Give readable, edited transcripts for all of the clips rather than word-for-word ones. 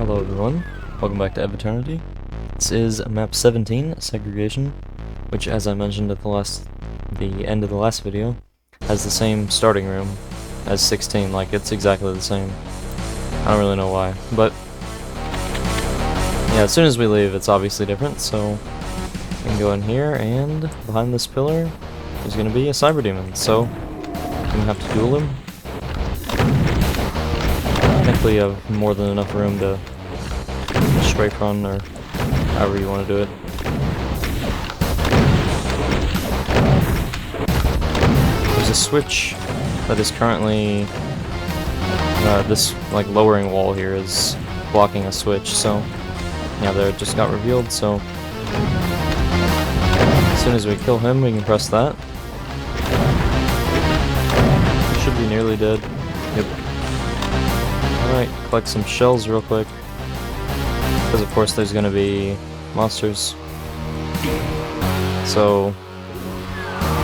Hello everyone, welcome back to Eviternity. This is map 17, Segregation, which, as I mentioned at the end of the last video, has the same starting room as 16, like it's exactly the same. I don't really know why, but yeah, as soon as we leave it's obviously different, so we can go in here, and behind this pillar there's going to be a cyber demon, so I'm going to have to duel him. Thankfully you have more than enough room to strafe run, or however you want to do it. There's a switch that is currently, this like lowering wall here is blocking a switch, so yeah, there it just got revealed, so as soon as we kill him we can press that. He should be nearly dead. Yep. Alright, collect some shells real quick, because of course there's going to be monsters. So,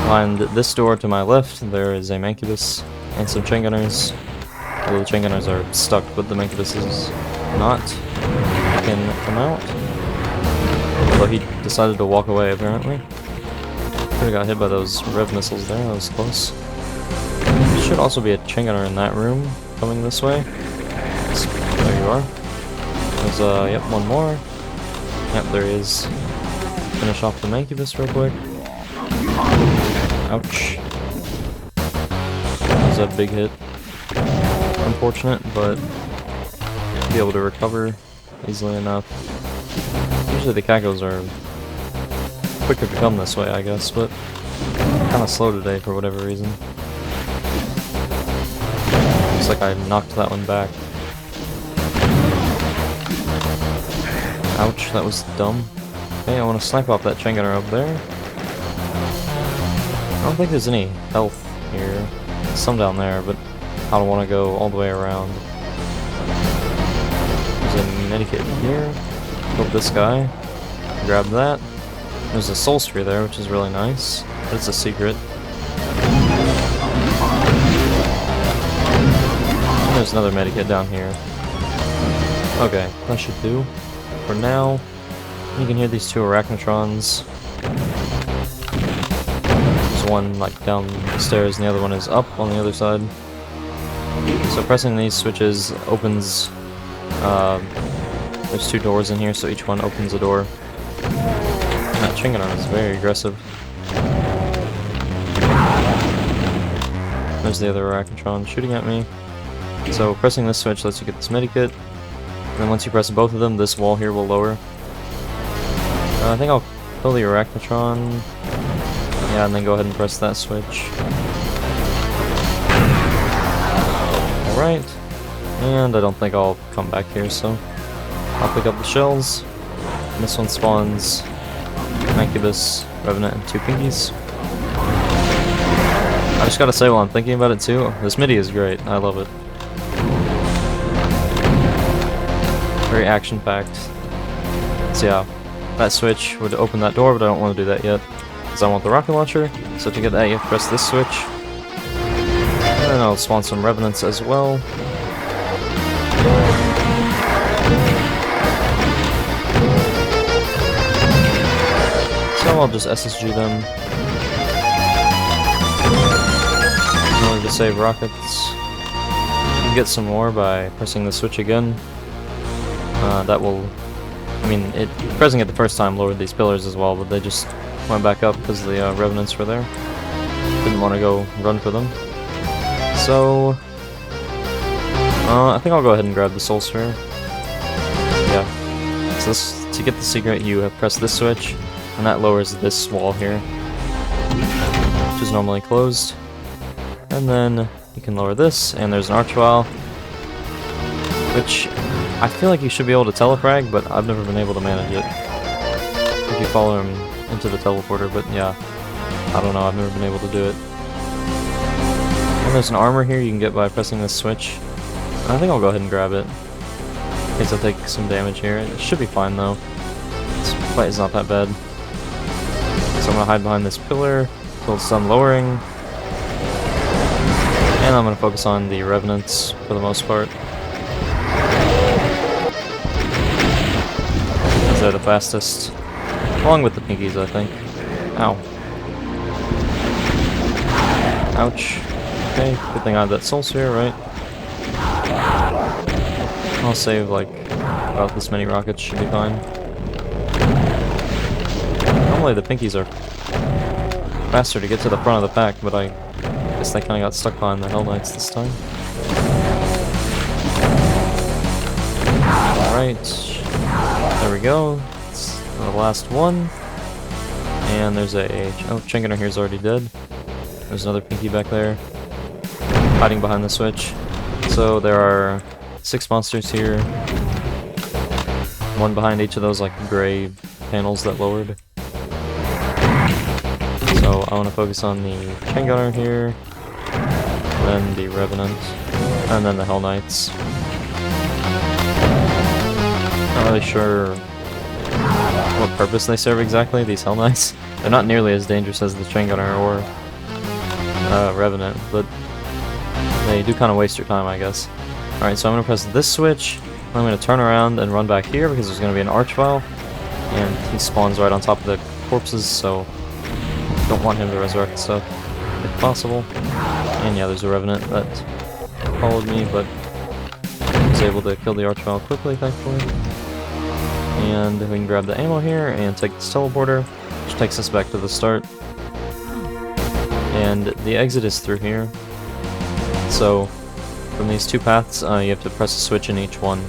behind this door to my left there is a Mancubus and some chain gunners. Although the chain gunners are stuck, but the Mancubus is not. He can come out. Although he decided to walk away apparently. Could've got hit by those rev missiles there, that was close. There should also be a chain gunner in that room coming this way. There you are. There's, yep, one more. Yep, there is. Finish off the Mancubus real quick. Ouch. That was a big hit. Unfortunate, but be able to recover easily enough. Usually the Cacos are quicker to come this way, I guess, but kind of slow today for whatever reason. Looks like I knocked that one back. Ouch, that was dumb. Okay, I want to snipe off that chain gunner up there. I don't think there's any health here. There's some down there, but I don't want to go all the way around. There's a medikit here. Kill this guy. Grab that. There's a soul sphere there, which is really nice, but it's a secret. And there's another medikit down here. Okay, that should do. For now, you can hear these two arachnotrons. There's one like down the stairs and the other one is up on the other side. So pressing these switches opens, there's two doors in here, so each one opens a door. And that chain gunner is very aggressive. There's the other arachnotron shooting at me. So pressing this switch lets you get this medikit. And then once you press both of them, this wall here will lower. I think I'll kill the arachnotron. Yeah, and then go ahead and press that switch. Alright. And I don't think I'll come back here, so I'll pick up the shells. And this one spawns Mancubus, Revenant, and two Pinkies. I just gotta say while I'm thinking about it too, this MIDI is great. I love it. Very action-packed. So yeah, that switch would open that door, but I don't want to do that yet, because I want the rocket launcher. So to get that, you have to press this switch. And then I'll spawn some Revenants as well. So I'll just SSG them in order to save rockets. You can get some more by pressing the switch again. That will, I mean, pressing it the first time lowered these pillars as well, but they just went back up because the Revenants were there. Didn't want to go run for them. So, I think I'll go ahead and grab the soul sphere. Yeah. So to get the secret, you have pressed this switch, and that lowers this wall here, which is normally closed. And then you can lower this, and there's an archvile, which I feel like you should be able to telefrag, but I've never been able to manage it. If you follow him into the teleporter, but yeah, I don't know, I've never been able to do it. And there's an armor here you can get by pressing this switch. And I think I'll go ahead and grab it, in case I take some damage here. It should be fine though. This fight is not that bad. So I'm gonna hide behind this pillar until it's done lowering. And I'm gonna focus on the Revenants for the most part. These are the fastest. Along with the pinkies, I think. Ow. Ouch. Okay, good thing I have that soul sphere, right? I'll save like about this many rockets, should be fine. Normally the pinkies are faster to get to the front of the pack, but I guess they kinda got stuck behind the Hell Knights this time. Alright. There we go. It's the last one. And there's oh, Chain Gunner here's already dead. There's another pinky back there, hiding behind the switch. So there are 6 monsters here. One behind each of those like gray panels that lowered. So I want to focus on the Chain Gunner here, then the Revenant, and then the Hell Knights. Not really sure what purpose they serve exactly, these Hell Knights. They're not nearly as dangerous as the Chain Gunner or Revenant, but they do kind of waste your time, I guess. Alright, so I'm going to press this switch, I'm going to turn around and run back here because there's going to be an Archvile, and he spawns right on top of the corpses, so don't want him to resurrect stuff if possible. And yeah, there's a Revenant that followed me, but I was able to kill the Archvile quickly, thankfully. And we can grab the ammo here and take this teleporter, which takes us back to the start. And the exit is through here. So, from these 2 paths, you have to press a switch in each one.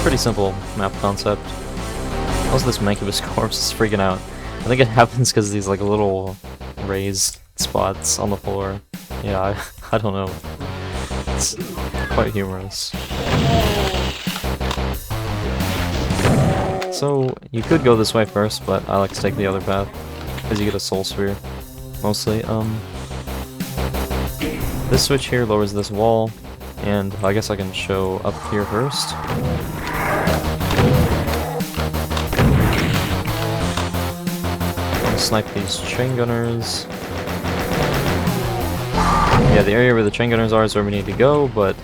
Pretty simple map concept. How's this Mancubus corpse is freaking out? I think it happens because these like little raised spots on the floor. Yeah, I don't know. It's quite humorous. So, you could go this way first, but I like to take the other path, because you get a soul sphere, mostly. This switch here lowers this wall, and I guess I can show up here first. I'll snipe these Chain Gunners. Yeah, the area where the Chain Gunners are is where we need to go, but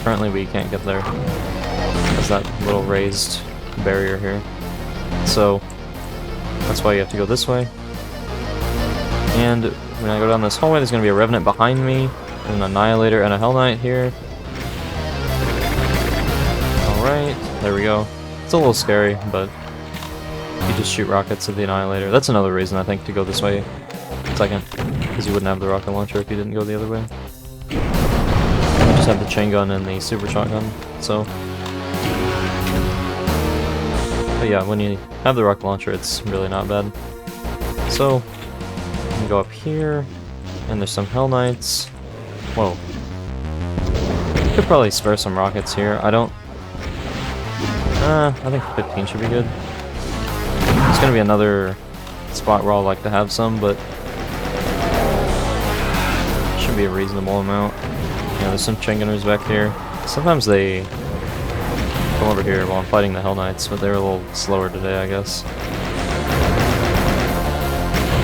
currently we can't get there. There's that little raised barrier here. So, that's why you have to go this way. And when I go down this hallway, there's going to be a Revenant behind me, and an Annihilator and a Hell Knight here. Alright, there we go. It's a little scary, but you just shoot rockets at the Annihilator. That's another reason, I think, to go this way second, because you wouldn't have the rocket launcher if you didn't go the other way. You just have the chain gun and the super shotgun, so... But yeah, when you have the rocket launcher, it's really not bad. So, you can go up here, and there's some Hell Knights. Whoa. Could probably spare some rockets here. I don't... I think 15 should be good. There's gonna be another spot where I'll like to have some, but... should be a reasonable amount. Yeah, there's some Chain Gunners back here. Sometimes they come over here while I'm fighting the Hell Knights, but they're a little slower today, I guess.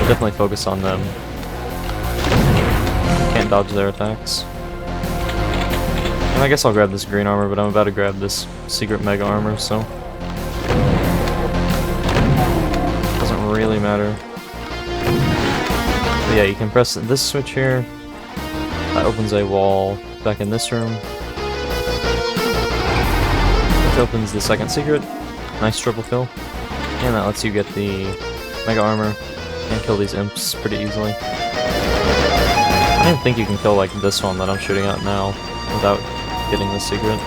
I'll definitely focus on them. Can't dodge their attacks. And I guess I'll grab this green armor, but I'm about to grab this secret mega armor, so... doesn't really matter. But yeah, you can press this switch here. That opens a wall back in this room. Which opens the second secret. Nice triple kill. And that lets you get the mega armor and kill these imps pretty easily. I don't think you can kill like this one that I'm shooting at now without getting the secret.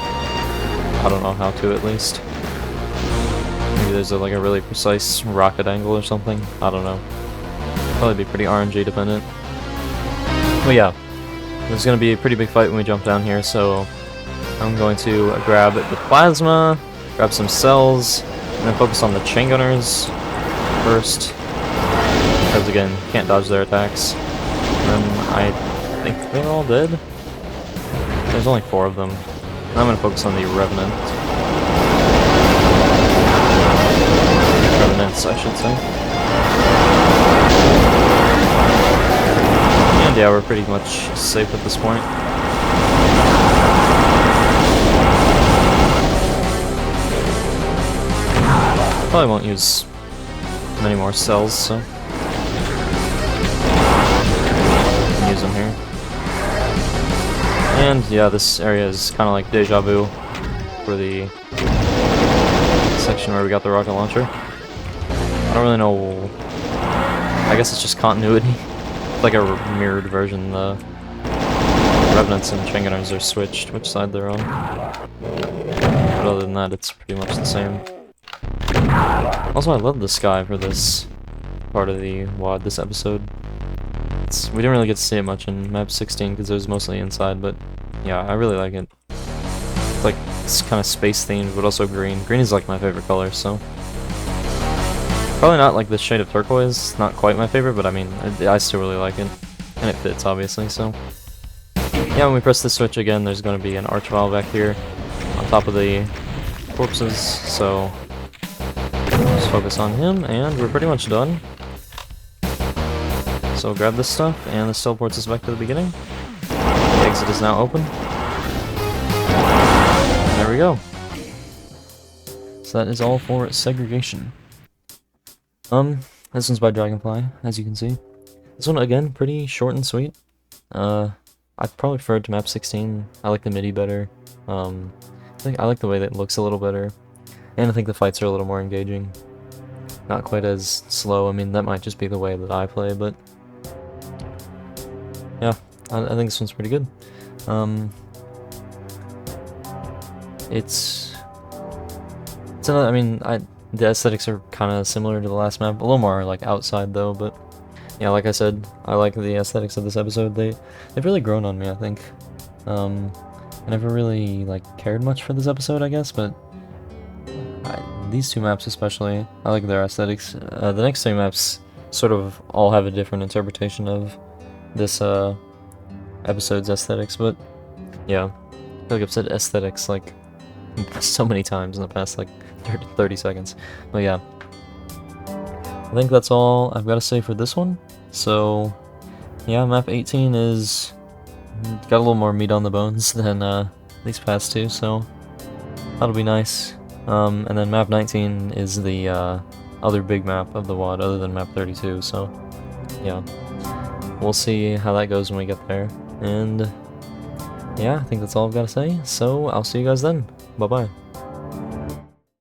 I don't know how to, at least. Maybe there's like a really precise rocket angle or something. I don't know. Probably be pretty RNG dependent. But yeah, there's gonna be a pretty big fight when we jump down here, so I'm going to grab the plasma, grab some cells, and then focus on the Chain Gunners first. Because again, can't dodge their attacks. And then I think they're all dead. There's only 4 of them. And I'm going to focus on the Revenants, I should say. And yeah, we're pretty much safe at this point. probably won't use many more cells, so use them here. And yeah, this area is kind of like deja vu for the section where we got the rocket launcher. I don't really know. I guess it's just continuity. Like a mirrored version. The Revenants and Changanars are switched, which side they're on. But other than that, it's pretty much the same. Also, I love the sky for this part of the WAD, this episode. We didn't really get to see it much in map 16 because it was mostly inside, but yeah, I really like it. It's like, it's kind of space themed, but also green. Green is like my favorite color, so. Probably not like the shade of turquoise, not quite my favorite, but I mean, I still really like it. And it fits, obviously, so. Yeah, when we press this switch again, there's going to be an archvile back here on top of the corpses, so. Just focus on him, and we're pretty much done. So grab this stuff, and this teleports us back to the beginning. The exit is now open. There we go. So that is all for Segregation. This one's by Dragonfly, as you can see. This one, again, pretty short and sweet. I probably prefer it to map 16. I like the MIDI better. I like the way that it looks a little better. And I think the fights are a little more engaging. Not quite as slow. I mean, that might just be the way that I play, but yeah, I think this one's pretty good. It's another, I mean, the aesthetics are kind of similar to the last map, a little more like outside though, but yeah, like I said, I like the aesthetics of this episode. They've really grown on me, I think. I never really like cared much for this episode, I guess, but these two maps especially, I like their aesthetics. The next three maps sort of all have a different interpretation of this episode's aesthetics, but yeah, I feel like I've said aesthetics like so many times in the past like 30 seconds. But yeah, I think that's all I've got to say for this one. So yeah, map 18 is got a little more meat on the bones than these past two, so that'll be nice. And then map 19 is the other big map of the WAD other than map 32, so yeah, we'll see how that goes when we get there. And yeah, I think that's all I've got to say, so I'll see you guys then. Bye bye.